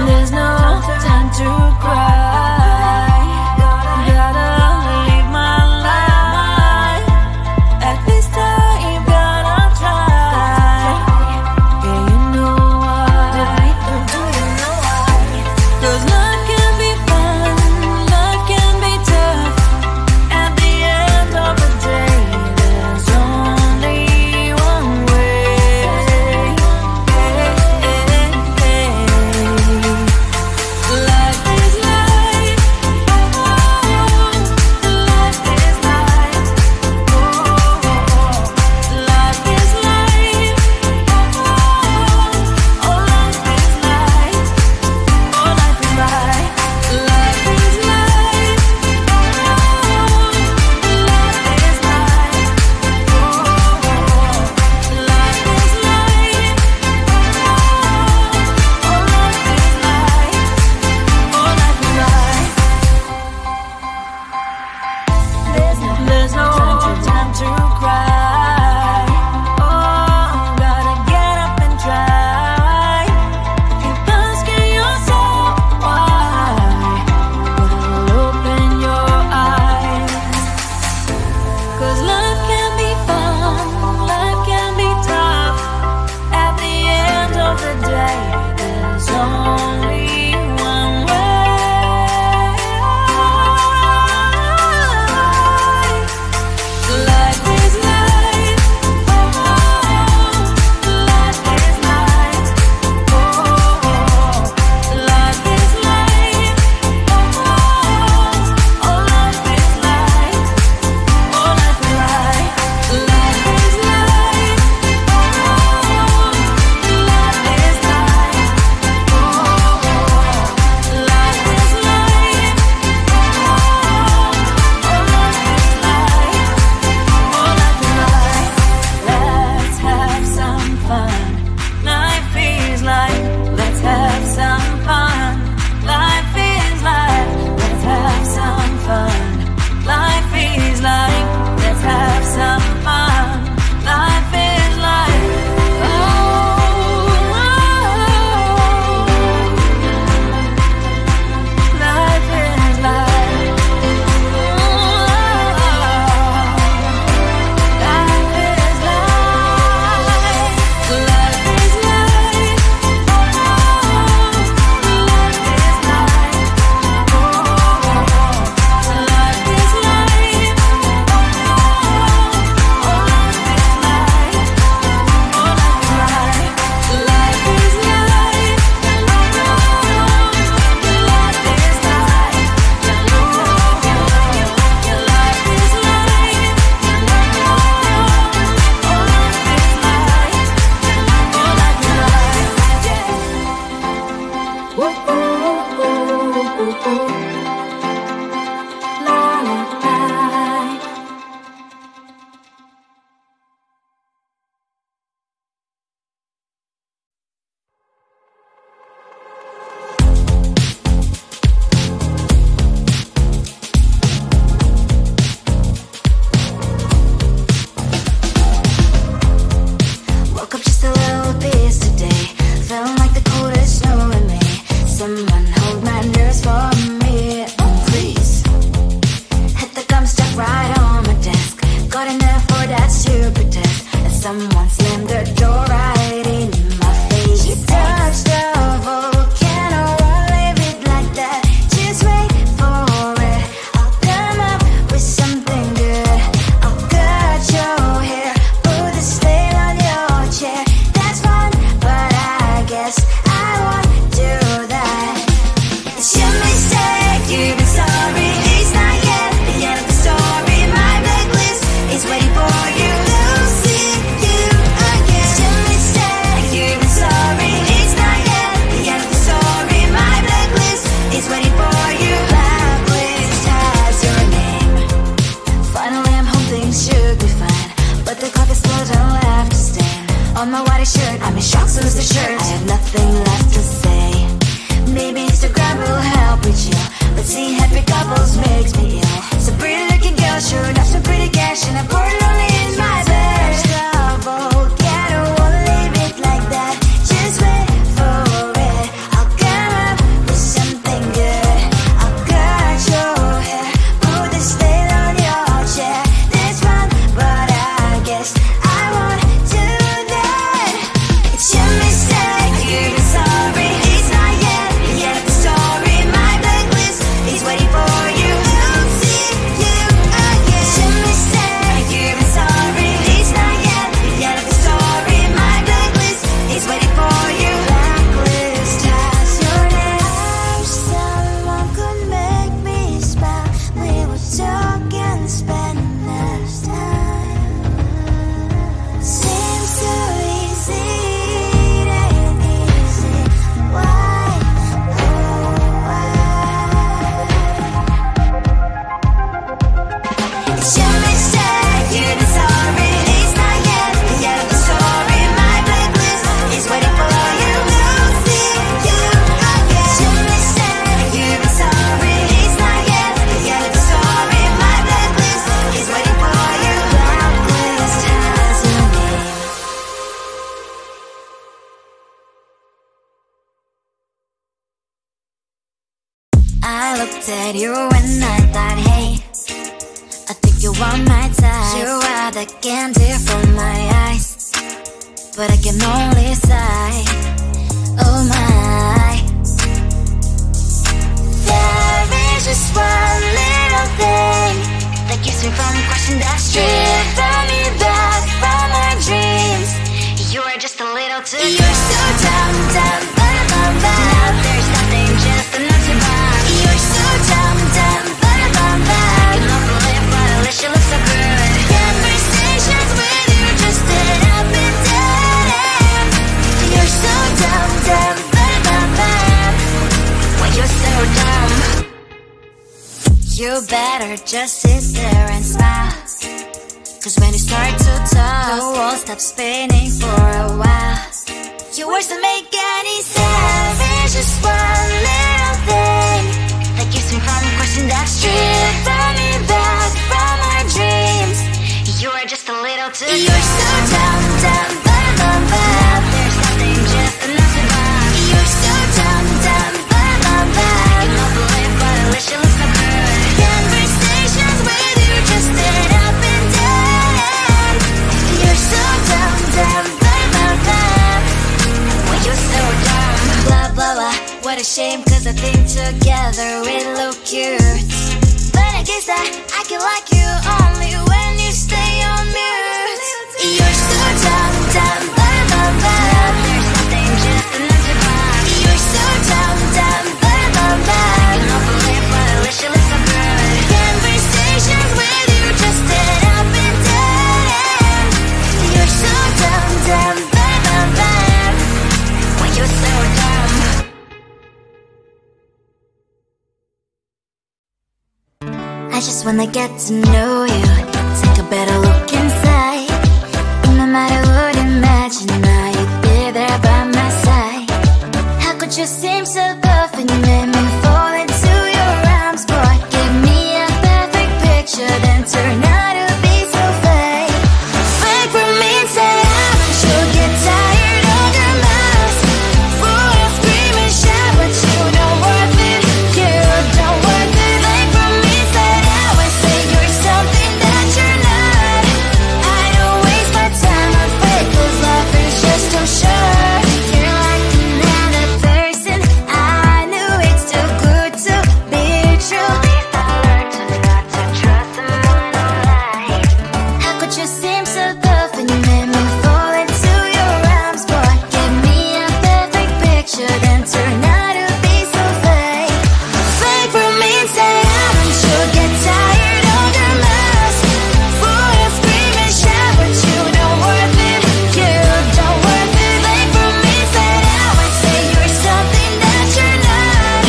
There's no time to cry. Gotta live my life. At this time, gotta try. Yeah, you know why. Do you know why? 'Cause life can be fun, life can be tough. At the end of the day, there's only one way. Life is life. Life is life. Life is life. Oh, life is life. Oh, life is life. Life is life. Life is life. Life is life. Oh, life is life. Oh, life is life. There's no time to cry. Oh, gotta get up and try. Keep asking yourself why. Well, open your eyes. 'Cause life can be fun, life can be tough. At the end of the day, there's only one way. Life is life. Life is life. Life is life. Oh, life is life. Oh, life is life. Life is life. Life is life. Life is life. Oh, life is life. Oh, life is life. Let's have some fun. Life is life. Let's have some fun. Life is life. Let's have some fun. Life is life. Let's have some fun. Life is life. Oh, life is life. Life is life. Life is life. Life is life. Life is life. Life is life. Woke up just a little pissed today. Feeling like the coldest snow in me. Someone hold my nerves for me. I looked at you and I thought, hey, I think you are my type. You are the candy from my eyes, but I can only sigh. Oh my, there is just one little thing that keeps me from crossing that street. Turn me back from my dreams. You are just a little too good. You're so dumb, dumb, but now there's nothing, just enough to buy. You're so dumb, dumb, but you love to live, but at least you look so good. Conversations with you just end up in dead end. You're so dumb, dumb, but why you're so dumb? You better just sit there and smile, 'cause when you start to talk, the world stops spinning for a while. Your words don't make any sense. There's just one little thing that keeps me from crossing that street. Turn me back from my dreams. You are just a little too good. You're so dumb, dumb, but there's nothing, just enough to buy. You're so dumb, dumb, but you love to live, but at least you look so good. Conversations with you just end up in dead end. You're so dumb, dumb, why you're so dumb? Blah, blah, blah, what a shame, 'cause I think together we look cute. But I guess that I can like you only when you stay on mute. You're so dumb, dumb, there's nothing, just enough to buy. You're so dumb, dumb, you love to live, but at least you look so good. Conversations with you just end up in dead end. You're so dumb, dumb, why you're so dumb? I just wanna get to know you, take a better look inside. No matter what, imagine now you'd be there by my side. How could you seem so tough and you made me fall into your arms, boy? Give me a perfect picture, then turn out to be so fake. Fake for me and say you'll get tired of your mess. Full of scream and shout, but you don't worth it. You don't worth it. Fake for me, say you're something that you're not. I don't waste my time on fake, 'cause life is just too short. You're like another person. I knew it's too good to be true. At least I learned to not to trust someone online. How could you seem so tough and you made me fall into your arms, boy? Give me a perfect picture, then turn out to be so fake. Fake for me and say you'll get tired of your mess. Full of scream and shout, but you don't worth it. You don't worth it. Fake for me, say you're something that you're not.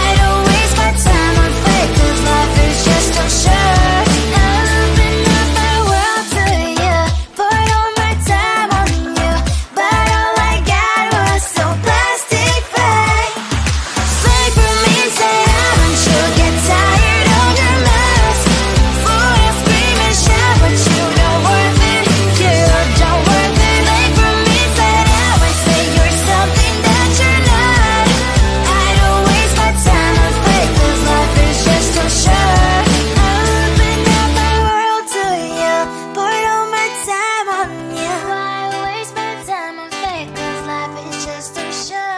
I don't waste my time on fake, 'cause life is just too short. I open up my world to you, poured all my time on you, but all I got was so plastic fake. Fake for me and say you'll get tired of your mess. Full of scream and shout, but you don't worth it. You don't worth it. Fake for me, say you're something that you're not. I don't waste my time on fake, 'cause life is just too short. I opened up my world to you, poured all my time on you. Why waste my time on fake, 'cause life is just too short.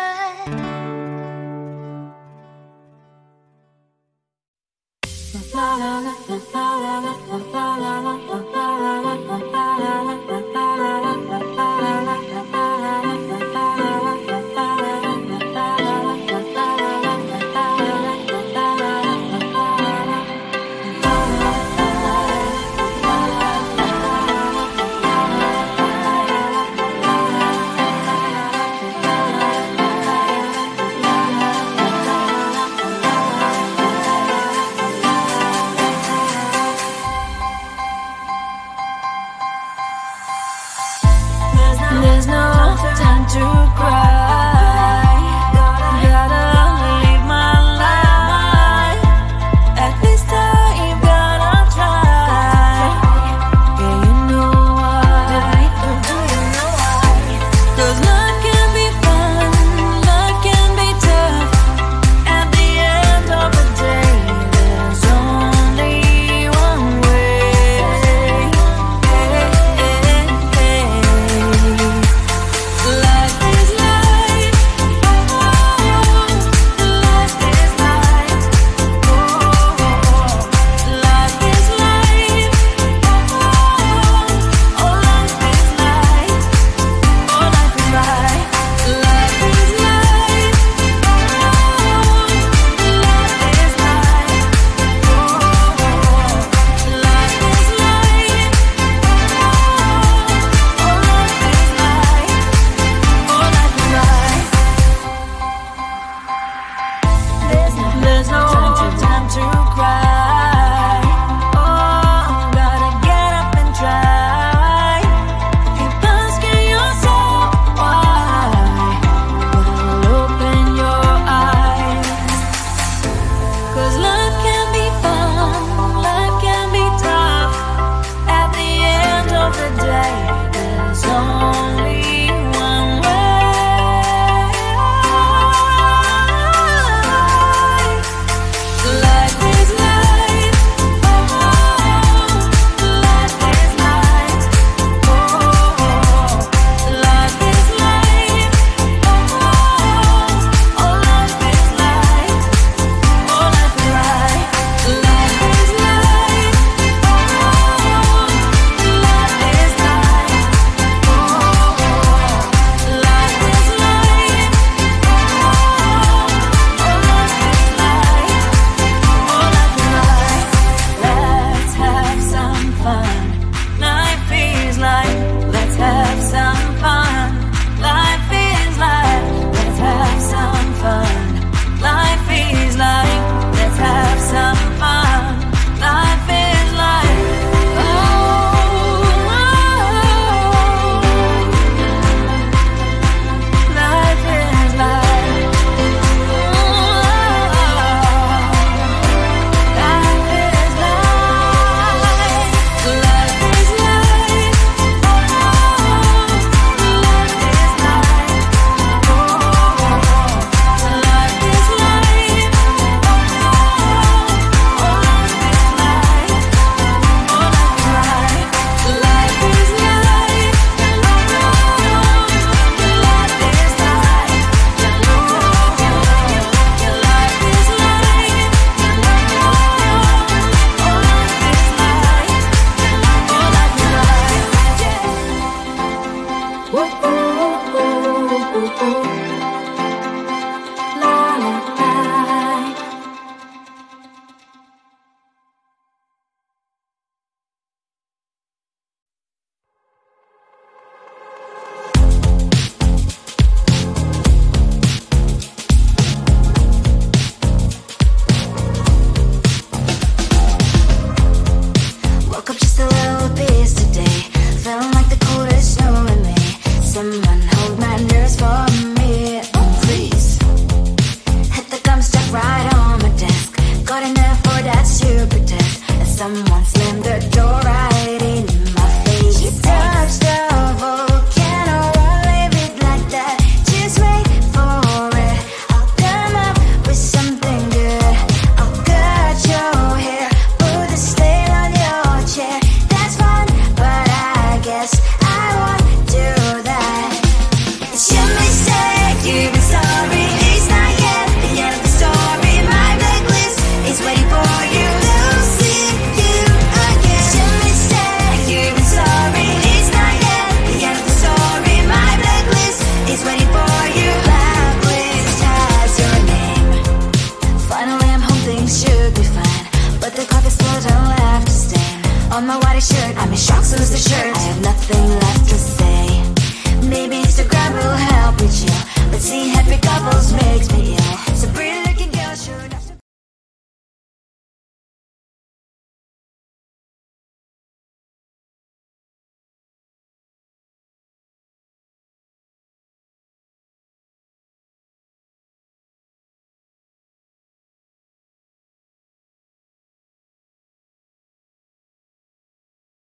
to